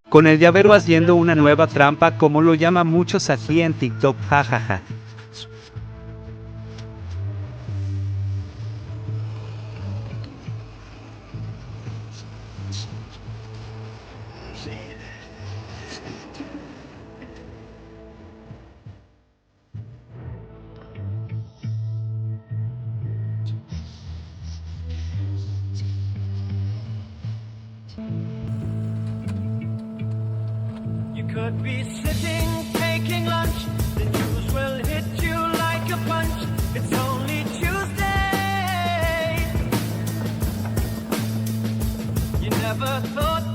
Con el llavero haciendo una nueva trampa como lo llaman muchos aquí en TikTok, jajaja. You could be sitting, taking lunch. The news will hit you like a punch. It's only Tuesday. You never thought